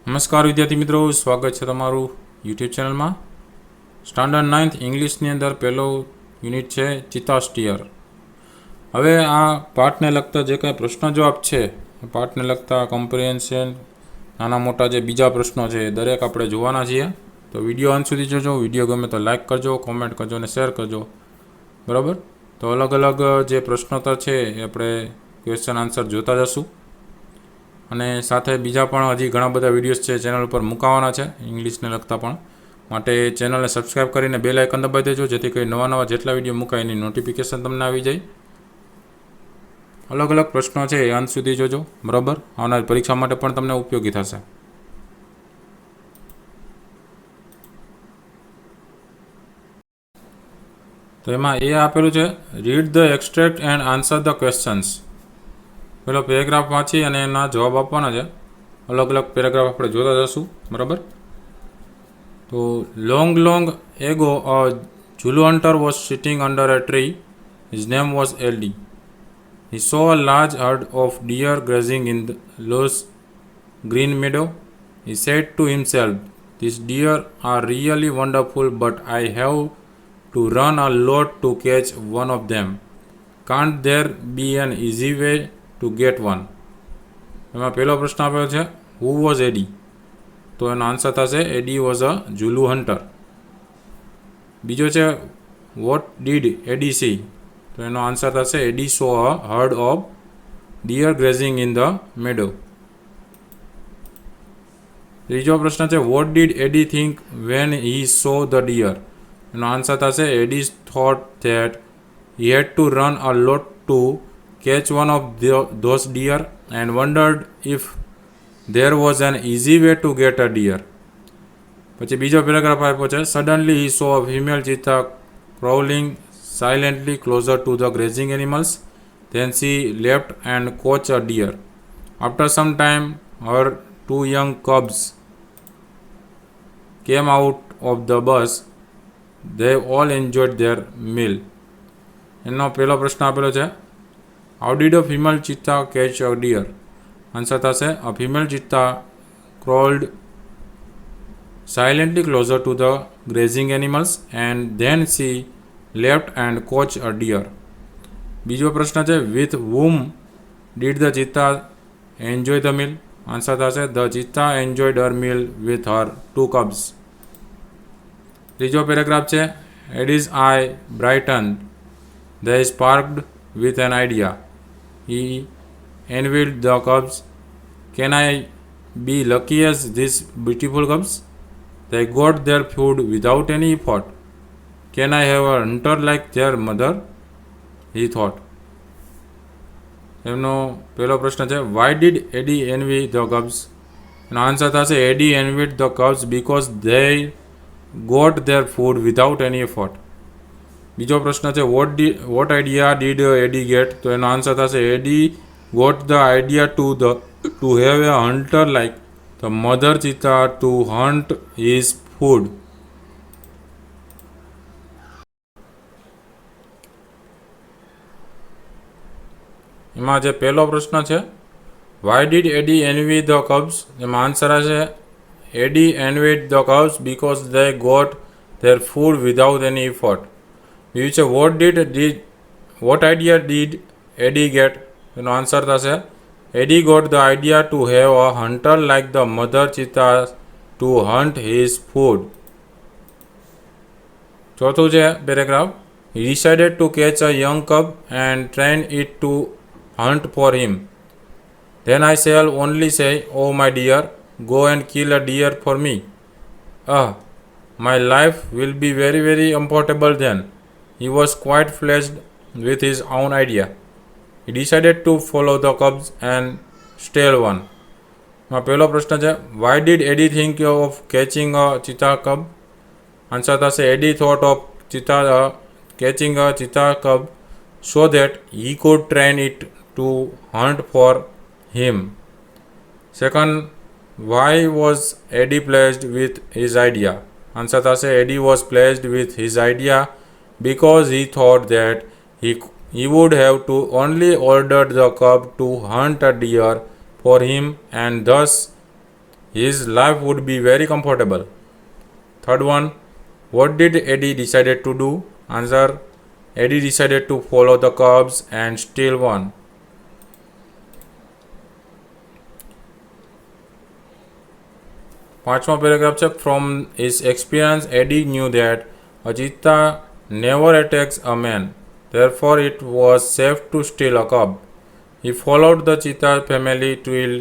નમસ્કાર વિદ્યાર્થી મિત્રો, સ્વાગત છે તમારું યુટ્યુબ ચેનલમાં. સ્ટાન્ડર્ડ 9th ઇંગ્લિશની અંદર પહેલો યુનિટ છે ચિત્તા સ્ટીયર. હવે આ પાઠને લગતા જે કાંઈ પ્રશ્ન જવાબ છે, પાઠને લગતા કમ્પ્રિહેન્શન, નાના મોટા જે બીજા પ્રશ્નો છે એ દરેક આપણે જોવાના છીએ. તો વિડીયો અંત સુધી જોજો. વિડીયો ગમે તો લાઇક કરજો, કોમેન્ટ કરજો અને શેર કરજો. બરાબર? તો અલગ અલગ જે પ્રશ્નોત્તર છે એ આપણે ક્વેશ્ચન આન્સર જોતા જશું. અને સાથે બીજા પણ હજી ઘણા બધા વિડીયોઝ છે ચેનલ ઉપર મુકાવાના છે ઇંગ્લિશને લગતા પણ. માટે ચેનલને સબસ્ક્રાઈબ કરીને બેલ આઇકન દબાવી દેજો, જેથી કરી નવા જેટલા વિડીયો મુકાય એની નોટિફિકેશન તમને આવી જાય. અલગ અલગ પ્રશ્નો છે એ અંત સુધી જોજો. બરાબર? આવનાર પરીક્ષા માટે પણ તમને ઉપયોગી થશે. તો એમાં એ આપેલું છે, read the extract and answer the questions. પેલો પેરેગ્રાફ વાંચી અને એના જવાબ આપવાના છે. અલગ અલગ પેરેગ્રાફ આપણે જોતા જશું. બરાબર? તો long ago a Zulu hunter was sitting under a tree. His name was Eddie. He saw a large herd of deer grazing in the lush green meadow. He said to himself, "These deer are really wonderful, but I have to run a lot to catch one of them. Can't there be an easy way to get one?" એમાં પહેલો પ્રશ્ન આપ્યો છે, who was એડી? તો એનો answer થશે, એડી was a ઝુલુ hunter. બીજો છે, વોટ ડીડ એડી સી? તો એનો આન્સર થશે, Eddie saw a herd of deer grazing in the meadow. ત્રીજો પ્રશ્ન છે, what did Eddie think when he saw the deer? એનો આન્સર થશે, Eddie thought that he had to run a lot to catch one of those deer and wondered if there was an easy way to get a deer. પછી બીજો paragraph આપ્યો છે, suddenly he saw a female cheetah crawling silently closer to the grazing animals. Then she leapt and caught a deer. After some time her two young cubs came out of the bus. They all enjoyed their meal. એનો પહેલો પ્રશ્ન આપેલો છે, how did a female cheetah catch a deer? Answer થશે, a female cheetah crawled silently closer to the grazing animals and then she leapt and caught a deer. બીજો પ્રશ્ન છે, with whom did the cheetah enjoy the meal? Answer થશે, the cheetah enjoyed her meal with her two cubs. ત્રીજો paragraph છે, Eddie's eye brightened. They sparkled with an idea. He envied the cubs. Can I be lucky as these beautiful cubs? They got their food without any effort. Can I have a hunter like their mother? He thought. એમનો પહેલો પ્રશ્ન છે, why did Eddie envy the cubs? એનો answer થશે, Eddie envied the cubs because they got their food without any effort. બીજો પ્રશ્ન છે, what idea did Eddie get? તો એનો આન્સર થશે, Eddie got the idea to have a hunter like the mother cheetah to hunt his food. એમાં જે પહેલો પ્રશ્ન છે, why did Eddie envy the cubs? એમાં આન્સર હશે, Eddie envied the cubs because they got their food without any effort. બીજું છે, what idea did Eddie get? એનો આન્સર થશે, Eddie got the idea to have a hunter like the mother cheetah to hunt his food. ચોથું છે paragraph, he decided to catch a young cub and train it to hunt for him. Then I shall only say, oh my dear, go and kill a deer for me. My life will be very, very uncomfortable then. He was quite pleased with his own idea. He decided to follow the cubs and steal one. માં પહેલો પ્રશ્ન છે, why did Eddie think of catching a cheetah cub? Answer થશે, Eddie thought of catching a cheetah cub so that he could train it to hunt for him. Second, why was Eddie pleased with his idea? Answer થશે, Eddie was pleased with his idea because he thought that he would have to order the cub to hunt a deer for him and thus his life would be very comfortable. Third one, what did Eddie decided to do? Answer, Eddie decided to follow the cubs and steal one. પાંચમો paragraph છે, from his experience Eddie knew that a cheetah never attacks a man, therefore it was safe to steal a cub. He followed the cheetah family till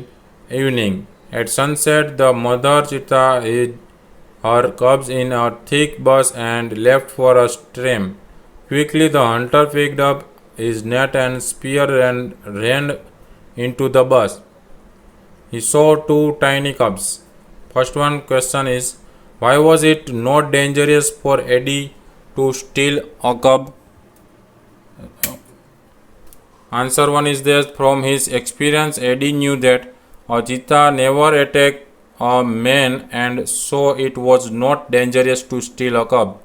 evening. At sunset the mother cheetah hid her cubs in a thick bush and left for a stream. Quickly the hunter picked up his net and spear and ran into the bush. He saw two tiny cubs. First one question is, why was it not dangerous for Eddie to steal a cub? Answer one is that from his experience Eddie knew that a cheetah never attacked a man and so it was not dangerous to steal a cub.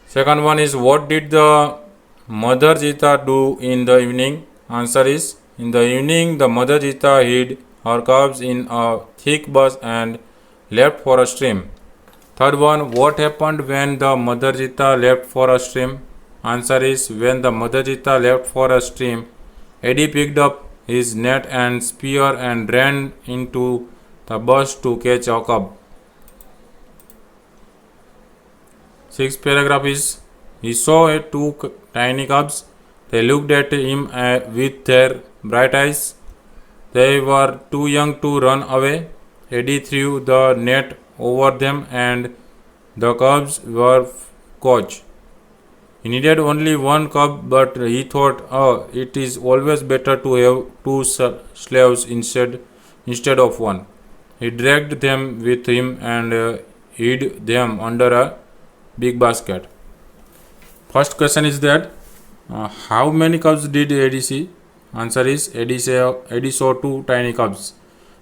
Second one is, what did the mother cheetah do in the evening? Answer is, in the evening the mother cheetah hid her cubs in a thick bush and left for a stream. Third one, what happened when the mother cheetah left for a stream? Answer is, when the mother cheetah left for a stream, Eddie picked up his net and spear and ran into the bush to catch a cub. Sixth paragraph is, he saw two tiny cubs. They looked at him with their bright eyes. They were too young to run away. Eddie threw the net over them and the cubs were caught. He needed only one cub, but he thought, it is always better to have two slaves instead of one. He dragged them with him and hid them under a big basket. First question is that, how many cubs did Eddie see? Answer is, Eddie saw two tiny cubs.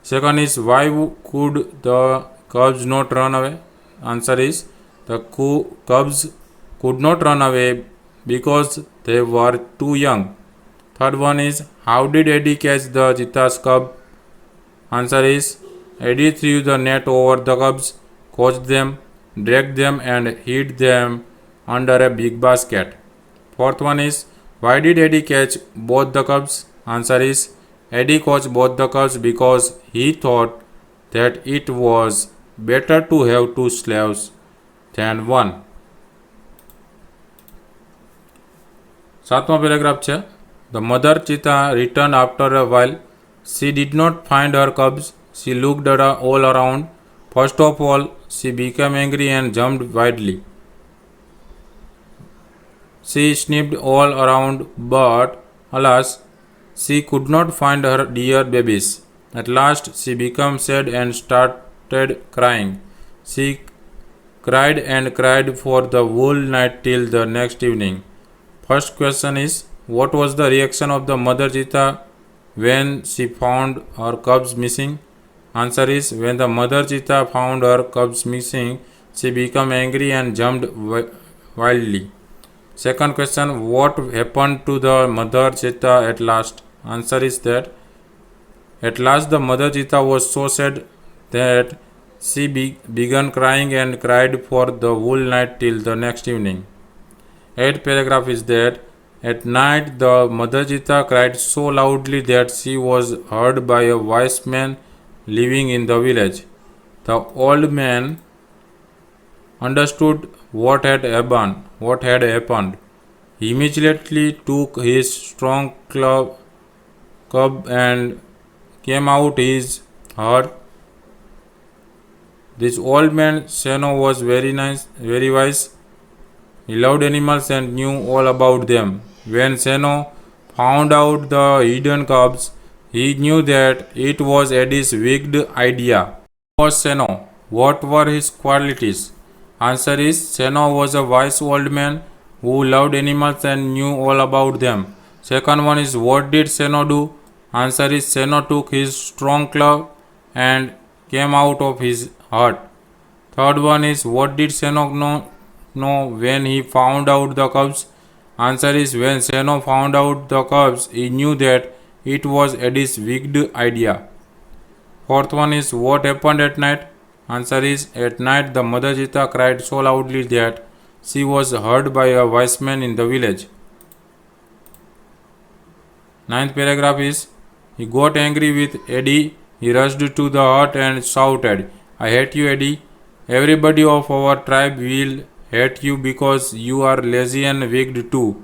Second is, why could the cubs not run away? Answer is, the cubs could not run away because they were too young. Third one is, how did Eddie catch the cheetah's cub? Answer is, Eddie threw the net over the cubs, caught them, dragged them and hid them under a big basket. Fourth one is, why did Eddie catch both the cubs? Answer is, Eddie caught both the cubs because he thought that it was better to have two slaves than one. સાતમો paragraph છે, the mother cheetah returned after a while. She did not find her cubs. She looked all around. First of all, she became angry and jumped wildly. She sniffed all around, but alas, she could not find her dear babies. At last, she became sad and started crying. She cried and cried for the whole night till the next evening. First question is, what was the reaction of the mother cheetah when she found her cubs missing? Answer is, when the mother cheetah found her cubs missing, she became angry and jumped wildly. Second question, what happened to the mother cheetah at last? Answer is that at last the mother cheetah was so sad that she began crying and cried for the whole night till the next evening. Eighth paragraph is that at night the mother cheetah cried so loudly that she was heard by a wise man living in the village. The old man understood what had happened. He immediately took his strong club and came out his herd. This old man Seno was very wise. He loved animals and knew all about them. When Seno found out the hidden cubs, he knew that it was Eddie's wicked idea. Who was Seno? What were his qualities? Answer is, Seno was a wise old man who loved animals and knew all about them. Second one is, what did Seno do? Answer is, Seno took his strong club and came out of his hut. Third one is, what did Seno know when he found out the cubs? Answer is, when Seno found out the cubs, he knew that it was Eddie's wicked idea. Fourth one is what happened at night? Answer is at night the mother cheetah cried so loudly that she was heard by a wise man in the village. Ninth paragraph is he got angry with Eddie. He rushed to the hut and shouted, I hate you, Eddie. Everybody of our tribe will hate you because you are lazy and wicked too.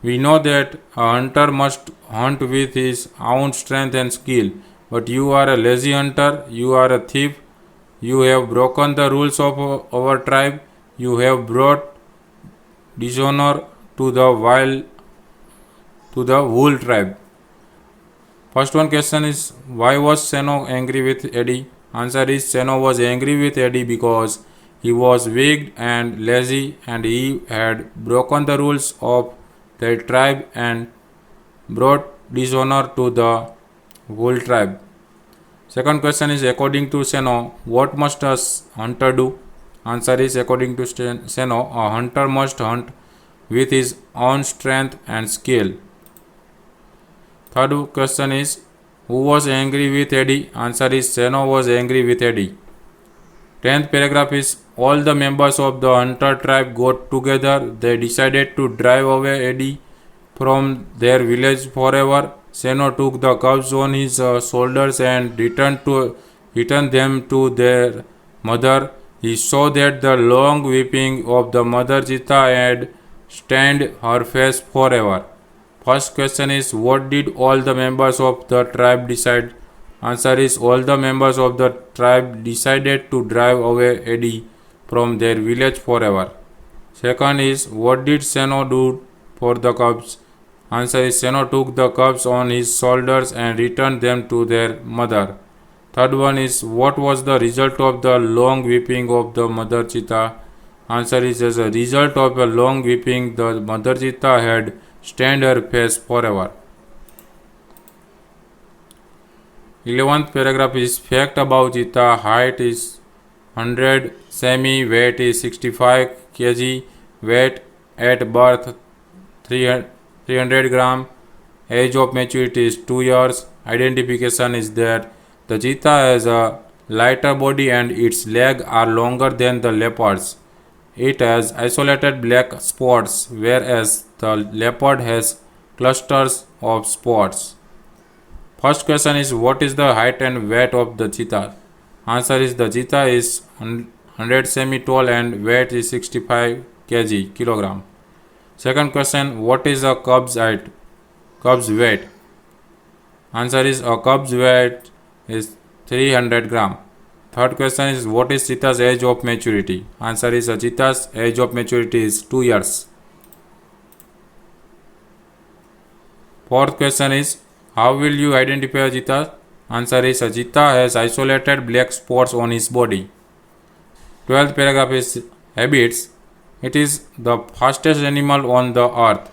We know that a hunter must hunt with his own strength and skill, but you are a lazy hunter, you are a thief, you have broken the rules of our tribe, you have brought dishonor to the whole tribe. First one question is why was Seno angry with Eddie? Answer is Seno was angry with Eddie because he was weak and lazy and he had broken the rules of their tribe and brought dishonor to the whole tribe. Second question is according to Seno, what must a hunter do? Answer is according to Seno, a hunter must hunt with his own strength and skill. Third question is who was angry with Eddie? Answer is Seno was angry with Eddie. 10th paragraph is all the members of the hunter tribe got together. They decided to drive away Eddie from their village forever. Seno took the cubs on his shoulders and returned them to their mother. He saw that the long weeping of the mother cheetah had stained her face forever. First question is what did all the members of the tribe decide? Answer is all the members of the tribe decided to drive away Eddie from their village forever. Second is what did Seno do for the cubs? Answer is Seno took the cubs on his shoulders and returned them to their mother. Third one is what was the result of the long weeping of the mother cheetah? Answer is as a result of a long weeping the mother cheetah had stained her face forever. 11th paragraph is fact about cheetah. Height is 100 semi, weight is 65 kg, weight at birth 300 gram, age of maturity is 2 years. Identification is that the cheetah has a lighter body and its legs are longer than the leopard's. It has isolated black spots, whereas the leopard has clusters of spots. First question is what is the height and weight of the cheetah? Answer is the cheetah is 100 semi tall and weight is 65 kilogram. Second question what is a cub's weight? Answer is a cub's weight is 300 gram. Third question is what is cheetah's age of maturity? Answer is a cheetah's age of maturity is 2 years. Fourth question is how will you identify a cheetah? Answer is a cheetah has isolated black spots on his body. 12th paragraph is habits. It is the fastest animal on the earth.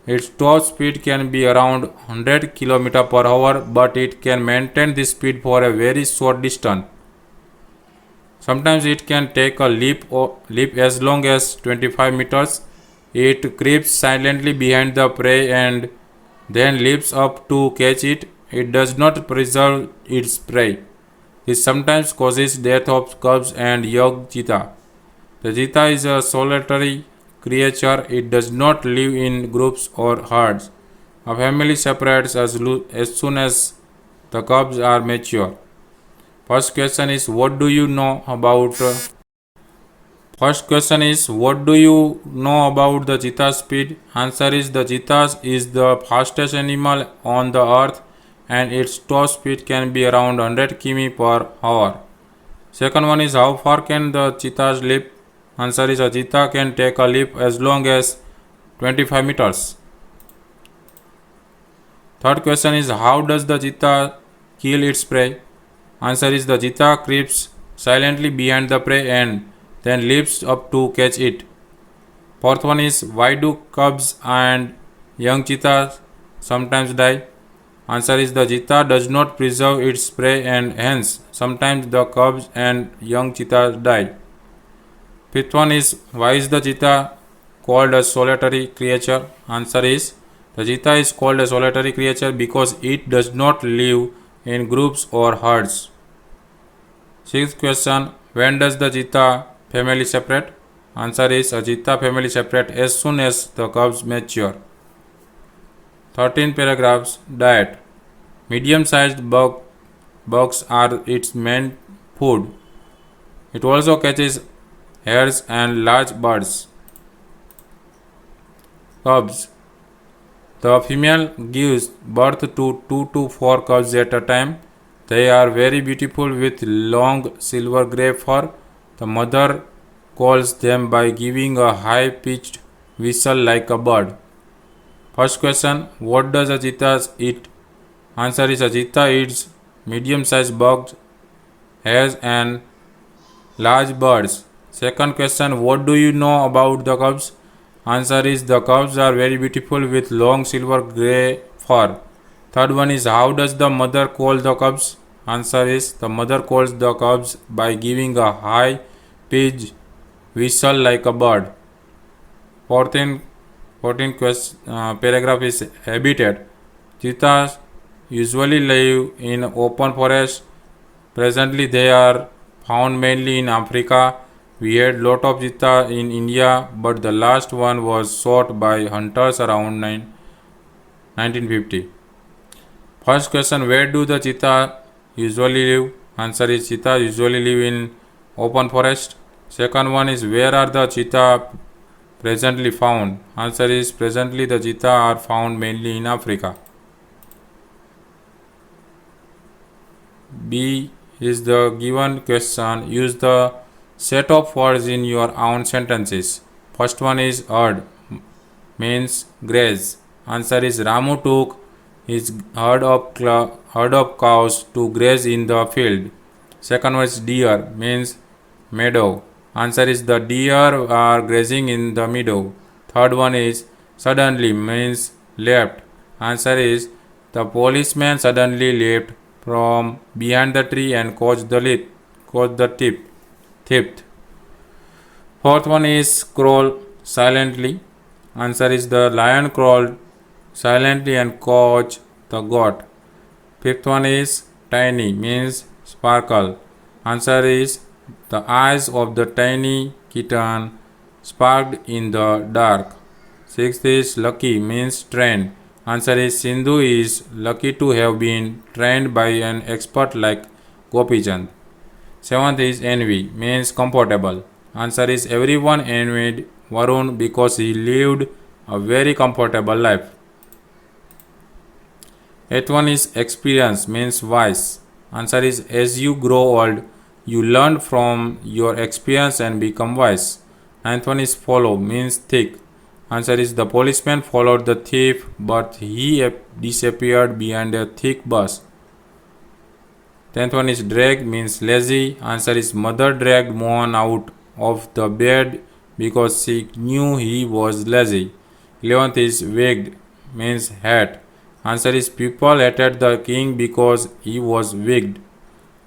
Its top speed can be around 100 km per hour, but it can maintain this speed for a very short distance. Sometimes it can take a leap as long as 25 meters. It creeps silently behind the prey and then leaps up to catch it. It does not preserve its prey. This sometimes causes death of cubs and young cheetah. The cheetah is a solitary creature. It does not live in groups or herds. A family separates as soon as the cubs are mature. First question is what do you know about the cheetah's speed? Answer is the cheetah is the fastest animal on the earth and its top speed can be around 100 km per hour. Second one is how far can the cheetah leap? Answer is a cheetah can take a leap as long as 25 meters. Third question is how does the cheetah kill its prey? Answer is the cheetah creeps silently behind the prey and then leaps up to catch it. Fourth one is why do cubs and young cheetahs sometimes die? Answer is the cheetah does not preserve its prey and hence sometimes the cubs and young cheetahs die. Fifth one is why is the cheetah called a solitary creature? Answer is the cheetah is called a solitary creature because it does not live in groups or herds? Sixth question, when does the cheetah family separate? Answer is a cheetah family separate as soon as the cubs mature. 13 paragraphs, diet. Medium-sized bugs are its main food. It also catches hares and large birds. Cubs. The female gives birth to 2 to 4 cubs at a time. They are very beautiful with long silver grey fur. The mother calls them by giving a high-pitched whistle like a bird. First question, what does a cheetah eat? Answer is a cheetah eats medium-sized bugs, hares and large birds. Second question, what do you know about the cubs? Answer is the cubs are very beautiful with long silver grey fur. Third one is, how does the mother call the cubs? Answer is the mother calls the cubs by giving a high pitched whistle like a bird. 14 paragraph is habitat. Cheetahs usually live in open forest. Presently they are found mainly in Africa. We had lot of cheetah in India, but the last one was shot by hunters around 1950. First question, where do the cheetah usually live? Answer is cheetah usually live in open forest. Second one is, where are the cheetah presently found? Answer is presently the cheetah are found mainly in Africa. B is the given question. Use the set of words in your own sentences. First one is herd, means graze. Answer is Ramu took his herd of cows to graze in the field. Second one is deer, means meadow. Answer is the deer are grazing in the meadow. Third one is suddenly, means left. Answer is the policeman suddenly left from behind the tree and caused the theft. Fourth one is crawl silently. Answer is the lion crawled silently and caught the goat. Fifth one is tiny, means sparkle. Answer is the eyes of the tiny kitten sparkled in the dark. Sixth is lucky, means trained. Answer is Sindhu is lucky to have been trained by an expert like Gopi Chand. Seventh is envy, means comfortable. Answer is everyone envied Varun because he lived a very comfortable life. Eighth one is experience, means wise. Answer is as you grow old, you learn from your experience and become wise. Ninth one is follow, means thick. Answer is the policeman followed the thief, but he disappeared behind a thick bush. 10th one is drag, means lazy. Answer is mother dragged Mohan out of the bed because she knew he was lazy. 11th is wigged, means hat. Answer is people hated the king because he was wigged.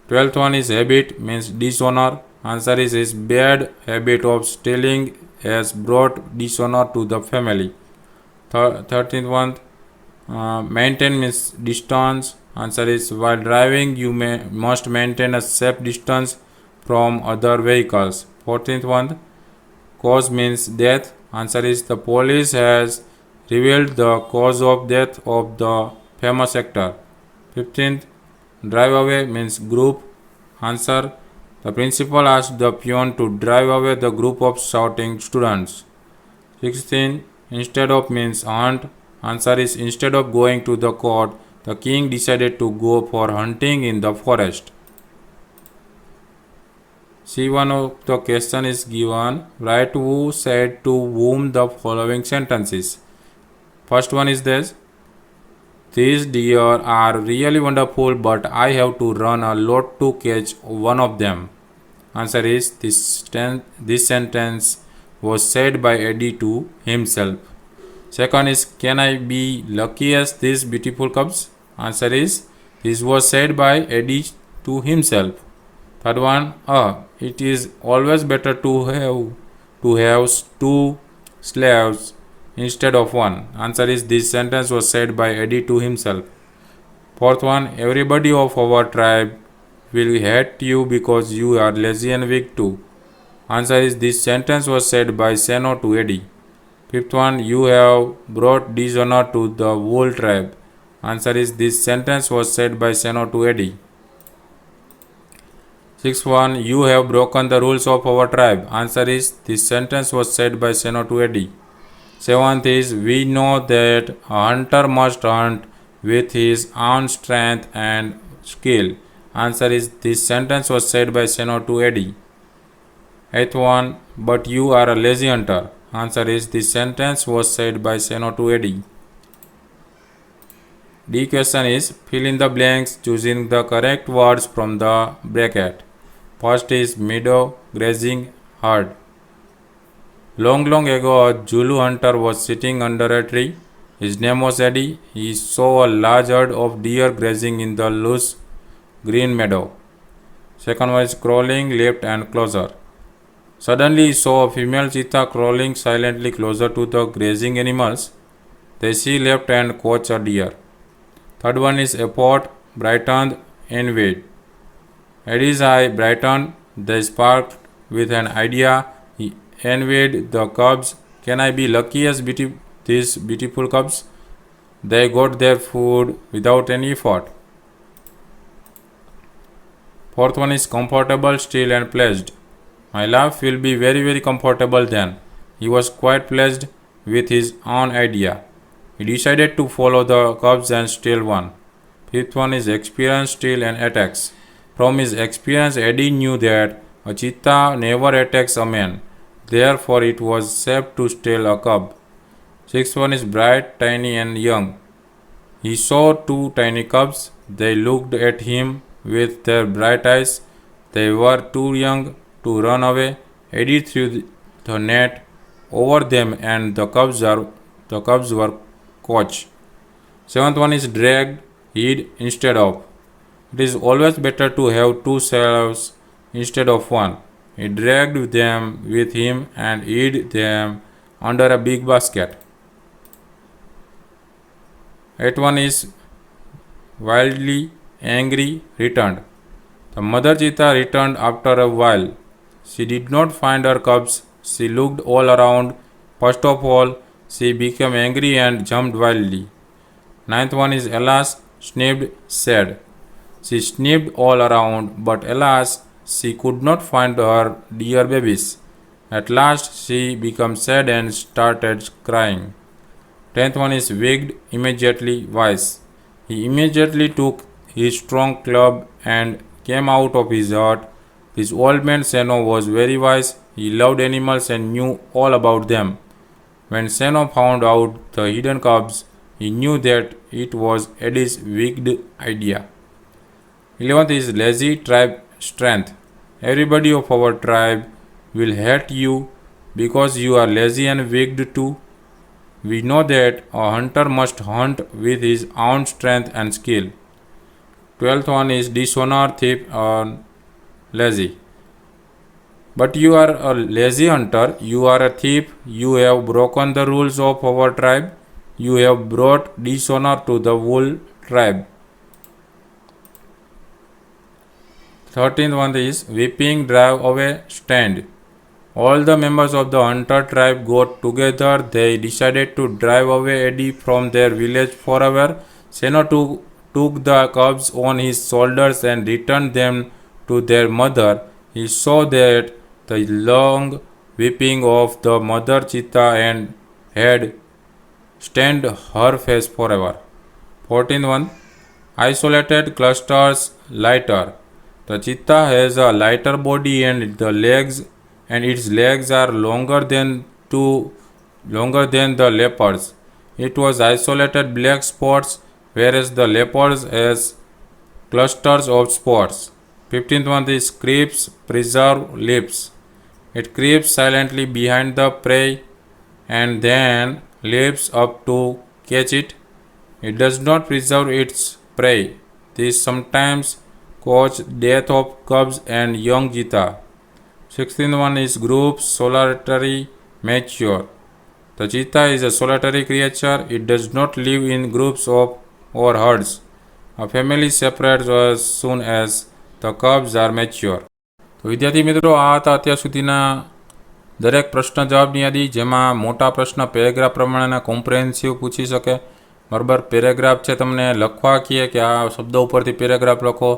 12th one is habit, means dishonor. Answer is his bad habit of stealing has brought dishonor to the family. 13th one, maintain, means distance. Answer is while driving you must maintain a safe distance from other vehicles. 14th one, cause, means death. Answer is the police has revealed the cause of death of the famous actor. 15th, drive away, means group. Answer, the principal asked the peon to drive away the group of shouting students. 16, instead of, means hunt. Answer is instead of going to the court, the king decided to go for hunting in the forest. C1 of the question is given. Write who said to whom the following sentences. First one is this. These deer are really wonderful, but I have to run a lot to catch one of them. Answer is this sentence was said by Eddie to himself. Second is, can I be lucky as these beautiful cubs? Answer is this was said by Eddie to himself. Third one, it is always better to have two slaves instead of one. Answer is this sentence was said by Eddie to himself. Fourth one, everybody of our tribe will hate you because you are lazy and weak too. Answer is, this sentence was said by Seno to Eddie. Fifth one, you have brought dishonor to the whole tribe. Answer is, this sentence was said by Seno to Eddie. Sixth one, you have broken the rules of our tribe. Answer is, this sentence was said by Seno to Eddie. Seventh is, we know that a hunter must hunt with his own strength and skill. Answer is, this sentence was said by Seno to Eddie. Eighth one, but you are a lazy hunter. Answer is, this sentence was said by Seno to Eddie. D question is, fill in the blanks choosing the correct words from the bracket. First is meadow, grazing, herd. Long, long ago, a Zulu hunter was sitting under a tree. His name was Eddie. He saw a large herd of deer grazing in the loose green meadow. Second one is crawling left and closer. Suddenly he saw a female cheetah crawling silently closer to the grazing animals. Then she left and caught a deer. Third one is effort brightened envied. Eddie's eye brightened. They sparked with an idea. He envied the cubs. Can I be lucky as these beautiful cubs? They got their food without any effort. Fourth one is comfortable, still and pleased. My life will be very, very comfortable then. He was quite pleased with his own idea. He decided to follow the cubs and steal one. Fifth one is experience, steal and attacks. From his experience, Eddie knew that a cheetah never attacks a man. Therefore, it was safe to steal a cub. Sixth one is bright, tiny and young. He saw two tiny cubs. They looked at him with their bright eyes. They were too young to run away. Eddie threw the net over them and the cubs were caught. Seventh one is dragged, hid instead of. It is always better to have two slaves instead of one. He dragged them with him and hid them under a big basket. Eighth one is wildly angry returned. The mother cheetah returned after a while. She did not find her cubs. She looked all around. First of all, she became angry and jumped wildly. Ninth one is alas, sniffed, sad. She sniffed all around, but alas, she could not find her dear babies. At last, she became sad and started crying. Tenth one is wigged, immediately wise. He immediately took his strong club and came out of his hut. This old man Seno was very wise. He loved animals and knew all about them. When Seno found out the hidden cubs, he knew that it was Eddie's wicked idea. 11th is lazy tribe strength. Everybody of our tribe will hate you because you are lazy and wicked too. We know that a hunter must hunt with his own strength and skill. 12th one is dishonor, thief, and lazy. But you are a lazy hunter, you are a thief, you have broken the rules of our tribe, you have brought dishonor to the whole tribe. 13th one is weeping, drive away, stand. All the members of the hunter tribe got together. They decided to drive away Eddie from their village forever. Seno took the cubs on his shoulders and returned them to their mother. He saw that the long weeping of the mother cheetah and had stained her face forever. 14th one, isolated clusters lighter. The cheetah has a lighter body and its legs are longer than the leopard's. It was isolated black spots, whereas the leopards has clusters of spots. 15th one is creeps, preserve lips. It creeps silently behind the prey and then leaps up to catch it. It does not preserve its prey. This sometimes causes death of cubs and young cheetah. 16th one is groups, solitary, mature. The cheetah is a solitary creature. It does not live in groups or herds. A family separates as soon as the cubs are mature. તો વિદ્યાર્થી મિત્રો, આ હતા અત્યાર સુધીના દરેક પ્રશ્ન જવાબની યાદી, જેમાં મોટા પ્રશ્ન પેરેગ્રાફ પ્રમાણેના કોમ્પ્રિહેન્સિવ પૂછી શકે. બરાબર, પેરેગ્રાફ છે તમને લખવા કહીએ કે આ શબ્દો ઉપરથી પેરેગ્રાફ લખો,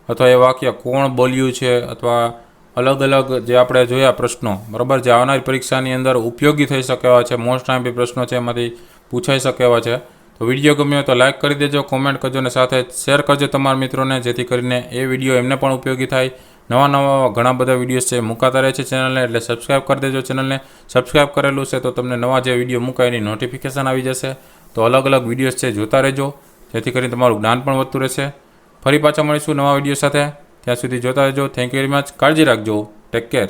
અથવા એ વાક્ય કોણ બોલ્યું છે, અથવા અલગ અલગ જે આપણે જોયા પ્રશ્નો, બરાબર, જે આવનારી પરીક્ષાની અંદર ઉપયોગી થઈ શકે એવા છે, મોસ્ટ આઈએમપી પ્રશ્નો છે, એમાંથી પૂછાઈ શકે એવા છે. તો વિડીયો ગમ્યો હોય તો લાઇક કરી દેજો, કોમેન્ટ કરજો અને સાથે શેર કરજો તમારા મિત્રોને, જેથી કરીને એ વિડીયો એમને પણ ઉપયોગી થાય. નવા ઘણા બધા વિડીયોઝ છે મુકાતા રહે છે ચેનલને, એટલે સબસ્ક્રાઈબ કરી દેજો. ચેનલને સબસ્ક્રાઈબ કરેલું છે તો તમને નવા જે વિડીયો મુકાય એની નોટિફિકેશન આવી જશે. તો અલગ અલગ વિડીયોઝ છે જોતા રહેજો, જેથી કરીને તમારું જ્ઞાન પણ વધતું રહેશે. ફરી પાછા મળીશું નવા વિડીયો સાથે. ત્યાં સુધી જોતા રહેજો. Thank you very much. કાળજી રાખજો. Take care.